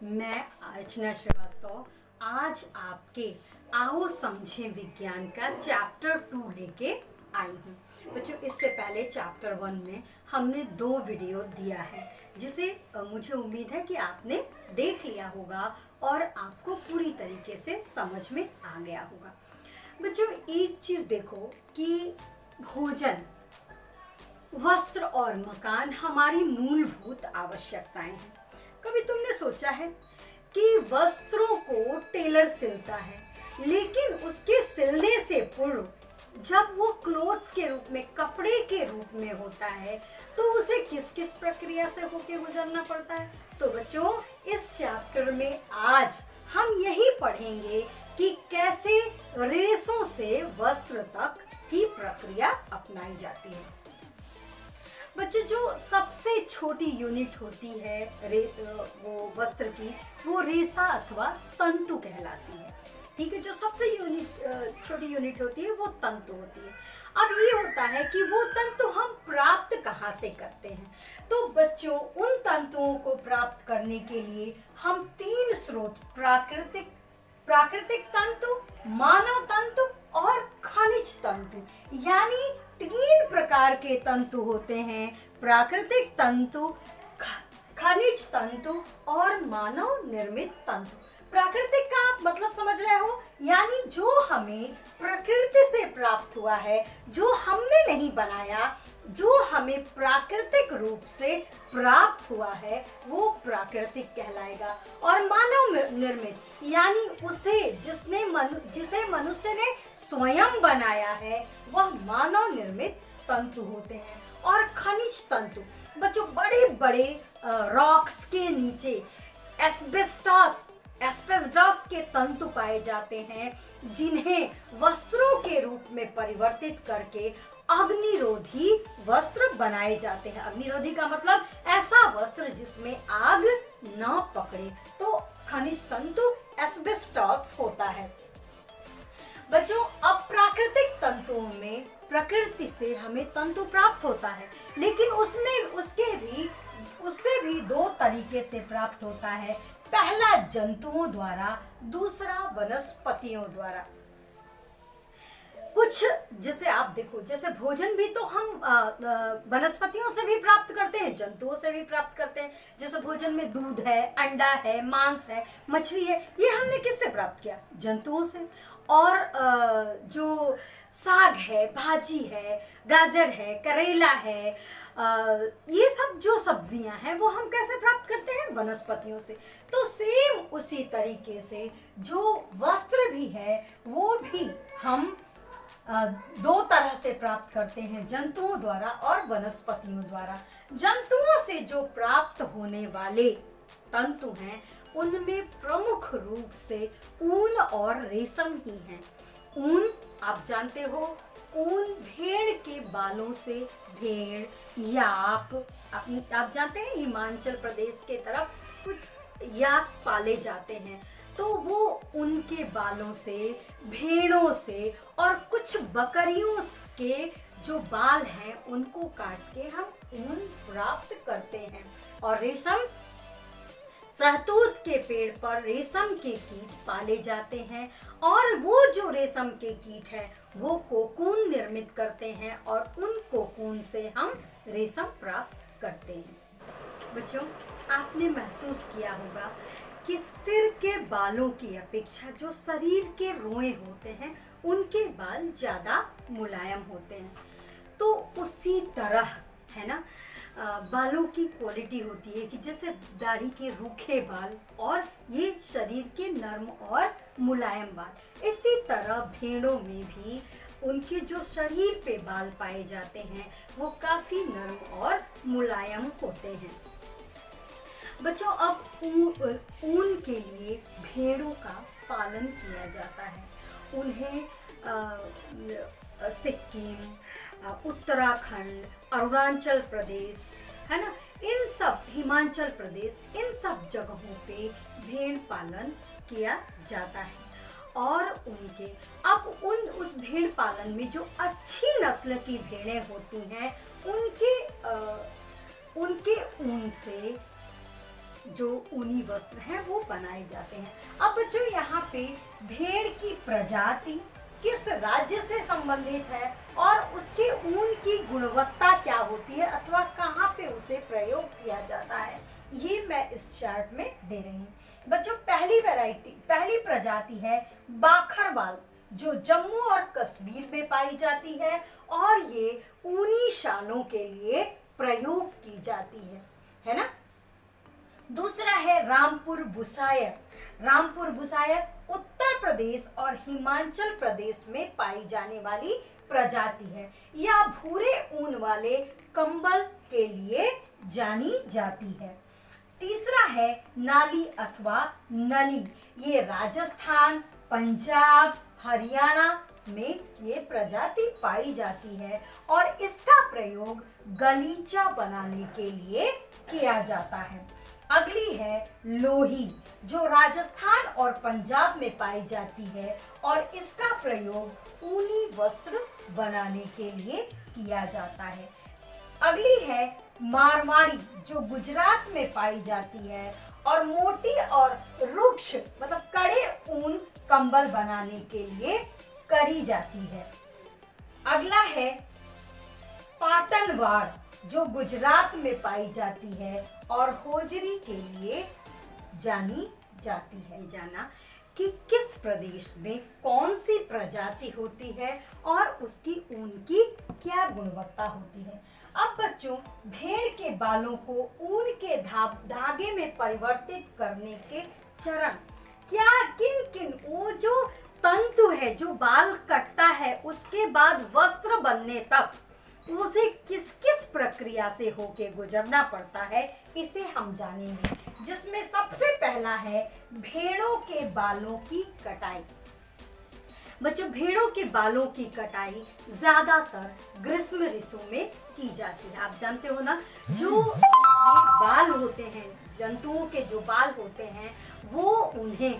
मैं अर्चना श्रीवास्तव आज आपके आओ समझें विज्ञान का चैप्टर 2 लेके आई हूँ। बच्चों, इससे पहले चैप्टर 1 में हमने 2 वीडियो दिया है जिसे मुझे उम्मीद है कि आपने देख लिया होगा और आपको पूरी तरीके से समझ में आ गया होगा। बच्चों, एक चीज़ देखो कि भोजन, वस्त्र और मकान हमारी मूलभूत आवश्यकताएं हैं। कभी तुमने सोचा है कि वस्त्रों को टेलर सिलता है, लेकिन उसके सिलने से पूर्व जब वो क्लोथ्स के रूप में, कपड़े के रूप में होता है, तो उसे किस किस प्रक्रिया से होके गुजरना पड़ता है? तो बच्चों, इस चैप्टर में आज हम यही पढ़ेंगे कि कैसे रेशों से वस्त्र तक की प्रक्रिया अपनाई जाती है। बच्चों, जो सबसे छोटी यूनिट होती है वो वस्त्र की, वो रेशा अथवा तंतु कहलाती है। ठीक है, जो सबसे छोटी यूनिट होती है वो तंतु होती है। अब ये होता है कि वो तंतु हम प्राप्त कहाँ से करते हैं? तो बच्चों, उन तंतुओं को प्राप्त करने के लिए हम 3 स्रोत, प्राकृतिक तंतु, मानव तंतु और खनिज तंतु, यानी 3 प्रकार के तंतु होते हैं: प्राकृतिक तंतु, खनिज तंतु और मानव निर्मित तंतु। प्राकृतिक का आप मतलब समझ रहे हो, यानी जो हमें प्रकृति से प्राप्त हुआ है, जो हमने नहीं बनाया, जो हमें प्राकृतिक रूप से प्राप्त हुआ है, वो प्राकृतिक कहलाएगा। और मानव निर्मित, यानी जिसे मनुष्य ने स्वयं बनाया है, वह मानव निर्मित तंतु होते हैं। और खनिज तंतु बच्चों, बड़े बड़े रॉक्स के नीचे एस्बेस्टॉस के तंतु पाए जाते हैं, जिन्हें वस्त्रों के रूप में परिवर्तित करके अग्निरोधी वस्त्र बनाए जाते हैं। अग्निरोधी का मतलब ऐसा वस्त्र जिसमें आग न पकड़े, तो खनिज तंतु एस्बेस्टॉस होता है। बच्चों, अप्राकृतिक तंतुओं में प्रकृति से हमें तंतु प्राप्त होता है, लेकिन उससे भी 2 तरीके से प्राप्त होता है। पहला जंतुओं द्वारा, दूसरा वनस्पतियों द्वारा। कुछ जैसे आप देखो, जैसे भोजन भी तो हम वनस्पतियों से भी प्राप्त करते हैं, जंतुओं से भी प्राप्त करते हैं। जैसे भोजन में दूध है, अंडा है, मांस है, मछली है, ये हमने किससे प्राप्त किया? जंतुओं से। और जो साग है, भाजी है, गाजर है, करेला है, ये सब जो सब्जियां हैं वो हम कैसे प्राप्त करते हैं? वनस्पतियों से। तो सेम उसी तरीके से जो वस्त्र भी है वो भी हम 2 तरह से प्राप्त करते हैं, जंतुओं द्वारा और वनस्पतियों द्वारा। जंतुओं से जो प्राप्त होने वाले तंतु हैं, उनमें प्रमुख रूप से ऊन और रेशम ही हैं। ऊन आप जानते हो, ऊन भेड़ के बालों से, भेड़, याक, आप जानते हैं हिमाचल प्रदेश के तरफ कुछ याक पाले जाते हैं, तो वो उनके बालों से, भेड़ों से और कुछ बकरियों के जो बाल हैं उनको काट के हम ऊन प्राप्त करते हैं। और रेशम, शहतूत के पेड़ पर रेशम के कीट पाले जाते हैं, और वो जो रेशम के कीट हैं वो कोकून निर्मित करते हैं, और उन कोकून से हम रेशम प्राप्त करते हैं। बच्चों, आपने महसूस किया होगा कि सिर के बालों की अपेक्षा जो शरीर के रोए होते हैं, उनके बाल ज़्यादा मुलायम होते हैं। तो उसी तरह है ना, बालों की क्वालिटी होती है कि जैसे दाढ़ी के रूखे बाल और ये शरीर के नर्म और मुलायम बाल, इसी तरह भेड़ों में भी उनके जो शरीर पे बाल पाए जाते हैं वो काफ़ी नर्म और मुलायम होते हैं। बच्चों, अब ऊन के लिए भेड़ों का पालन किया जाता है। उन्हें सिक्किम, उत्तराखंड, अरुणाचल प्रदेश, है ना, इन सब, हिमाचल प्रदेश, इन सब जगहों पे भेड़ पालन किया जाता है। और उस भेड़ पालन में जो अच्छी नस्ल की भेड़ें होती हैं, उनके ऊन से जो ऊनी वस्त्र हैं वो बनाए जाते हैं। अब बच्चों यहाँ पे भेड़ की प्रजाति किस राज्य से संबंधित है और उसके ऊन की गुणवत्ता क्या होती है अथवा कहाँ पे उसे प्रयोग किया जाता है, ये मैं इस चार्ट में दे रही हूँ। बच्चों पहली प्रजाति है बाखरवाल, जो जम्मू और कश्मीर में पाई जाती है और ये ऊनी शालों के लिए प्रयोग की जाती है ना। दूसरा है रामपुर बुसायर। रामपुर बुसायर उत्तर प्रदेश और हिमाचल प्रदेश में पाई जाने वाली प्रजाति है। यह भूरे ऊन वाले कंबल के लिए जानी जाती है। तीसरा है नाली अथवा नली। ये राजस्थान, पंजाब, हरियाणा में ये प्रजाति पाई जाती है और इसका प्रयोग गलीचा बनाने के लिए किया जाता है। अगली है लोही, जो राजस्थान और पंजाब में पाई जाती है और इसका प्रयोग ऊनी वस्त्र बनाने के लिए किया जाता है। अगली है मारवाड़ी, जो गुजरात में पाई जाती है और मोटी और रुक्ष मतलब कड़े ऊन कंबल बनाने के लिए करी जाती है। अगला है पाटनवाड़, जो गुजरात में पाई जाती है और होजरी के लिए जानी जाती है। जाना कि किस प्रदेश में कौन सी प्रजाति होती है और उसकी ऊन की क्या गुणवत्ता होती है। अब बच्चों, भेड़ के बालों को ऊन के धागे में परिवर्तित करने के चरण क्या किन किन, वो जो तंतु है जो बाल कटता है उसके बाद वस्त्र बनने तक उसे किस किस प्रक्रिया से होके गुजरना पड़ता है, इसे हम जानेंगे। जिसमें सबसे पहला है भेड़ों के बालों की कटाई। बच्चों, भेड़ों के बालों की कटाई ज्यादातर ग्रीष्म ऋतु में की जाती है। आप जानते हो ना, जो ये बाल होते हैं, जंतुओं के जो बाल होते हैं, वो उन्हें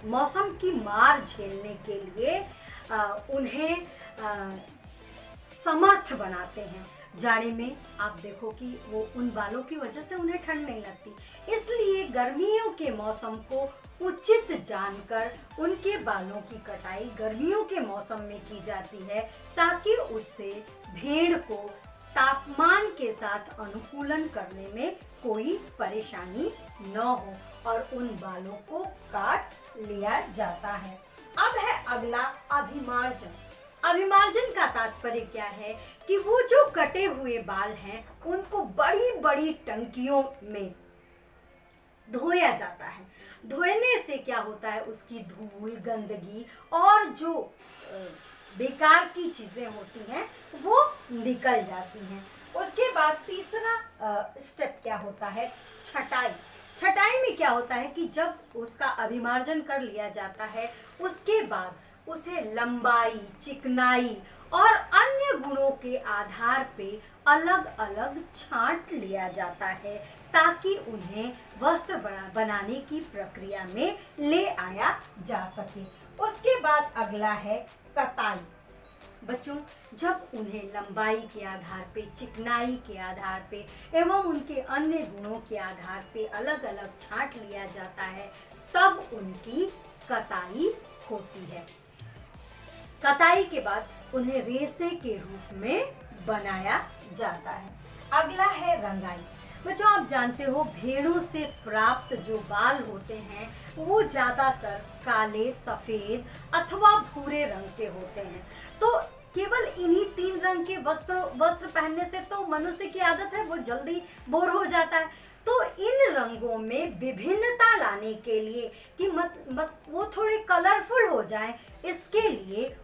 मौसम की मार झेलने के लिए उन्हें समर्थ बनाते हैं। जाड़े में आप देखो कि वो उन बालों की वजह से उन्हें ठंड नहीं लगती, इसलिए गर्मियों के मौसम को उचित जानकर उनके बालों की कटाई गर्मियों के मौसम में की जाती है, ताकि उससे भेड़ को तापमान के साथ अनुकूलन करने में कोई परेशानी न हो और उन बालों को काट लिया जाता है। अब है अगला अभिमार्जन। अभिमार्जन का तात्पर्य क्या है कि वो जो कटे हुए बाल हैं उनको बड़ी बड़ी टंकियों में धोया जाता है। धोने से क्या होता है, उसकी धूल, गंदगी और जो बेकार की चीजें होती हैं वो निकल जाती हैं। उसके बाद तीसरा स्टेप क्या होता है, छटाई। छटाई में क्या होता है कि जब उसका अभिमार्जन कर लिया जाता है उसके बाद उसे लंबाई, चिकनाई और अन्य गुणों के आधार पे अलग अलग छांट लिया जाता है, ताकि उन्हें वस्त्र बनाने की प्रक्रिया में ले आया जा सके। उसके बाद अगला है कताई। बच्चों, जब उन्हें लंबाई के आधार पे, चिकनाई के आधार पे एवं उनके अन्य गुणों के आधार पे अलग अलग छांट लिया जाता है, तब उनकी कताई होती है। कताई के बाद उन्हें रेशे के रूप में बनाया जाता है। अगला है रंगाई। बच्चों, आप जानते हो भेड़ों से प्राप्त जो बाल होते हैं वो ज्यादातर काले, सफेद अथवा भूरे रंग के होते हैं। तो केवल इन्हीं 3 रंग के वस्त्र पहनने से तो मनुष्य की आदत है वो जल्दी बोर हो जाता है। तो इन रंगों में विभिन्नता लाने के लिए कि वो थोड़े कलरफुल हो जाएं, इसके लिए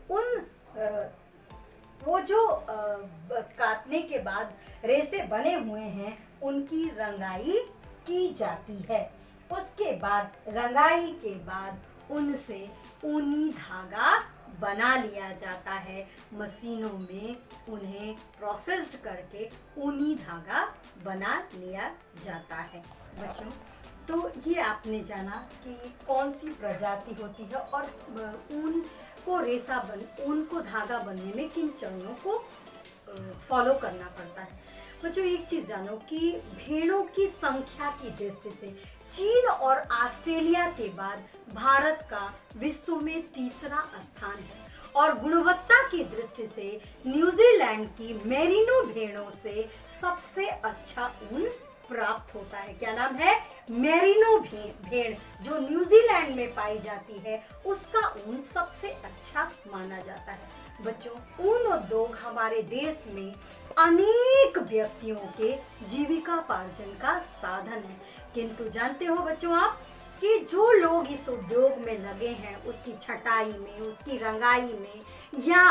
वो जो काटने के बाद रेशे बने हुए हैं उनकी रंगाई की जाती है। उसके बाद रंगाई के बाद उनसे ऊनी धागा बना लिया जाता है। मशीनों में उन्हें प्रोसेस्ड करके ऊनी धागा बना लिया जाता है। बच्चों, तो ये आपने जाना कि कौन सी प्रजाति होती है और ऊन को धागा बनने में किन चरणों को फॉलो करना पड़ता है। बच्चों एक चीज जानो कि भेड़ों की संख्या की दृष्टि से चीन और ऑस्ट्रेलिया के बाद भारत का विश्व में तीसरा स्थान है और गुणवत्ता की दृष्टि से न्यूजीलैंड की मेरिनो भेड़ों से सबसे अच्छा ऊन प्राप्त होता है। क्या नाम है? मेरिनो भेड़ जो न्यूजीलैंड में पाई जाती है, उसका ऊन सबसे अच्छा माना जाता है। बच्चों, ऊन उद्योग हमारे देश में अनेक व्यक्तियों के जीविकापार्जन का साधन है। किंतु जानते हो बच्चों आप कि जो लोग इस उद्योग में लगे हैं, उसकी छटाई में, उसकी रंगाई में या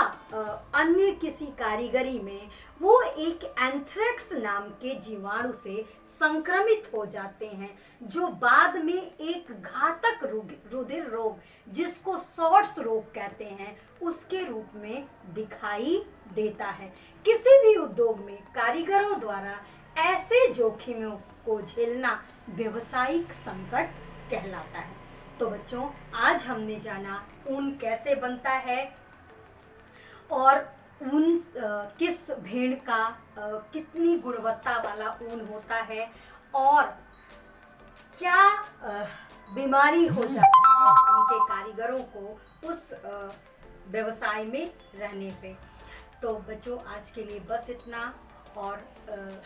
अन्य किसी कारीगरी में, वो एक एंथ्रेक्स नाम के जीवाणु से संक्रमित हो जाते हैं, जो बाद में एक घातक रुधिर रोग, जिसको शॉर्ट्स रोग कहते हैं, उसके रूप में दिखाई देता है। किसी भी उद्योग में कारीगरों द्वारा ऐसे जोखिमों को झेलना व्यवसायिक संकट कहलाता है। तो बच्चों, आज हमने जाना ऊन कैसे बनता है और ऊन किस भेड़ का कितनी गुणवत्ता वाला ऊन होता है और क्या बीमारी हो जाती है उनके कारीगरों को उस व्यवसाय में रहने पे। तो बच्चों, आज के लिए बस इतना। और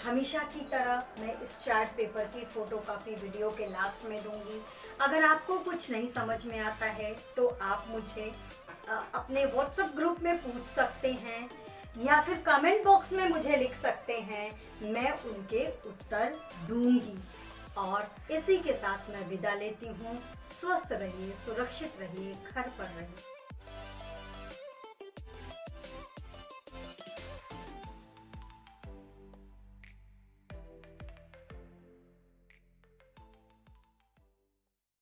हमेशा की तरह मैं इस चार्ट पेपर की फोटोकॉपी वीडियो के लास्ट में दूंगी। अगर आपको कुछ नहीं समझ में आता है तो आप मुझे अपने व्हाट्सएप ग्रुप में पूछ सकते हैं या फिर कमेंट बॉक्स में मुझे लिख सकते हैं, मैं उनके उत्तर दूंगी। और इसी के साथ मैं विदा लेती हूँ। स्वस्थ रहिए, सुरक्षित रहिए, घर पर रहिए।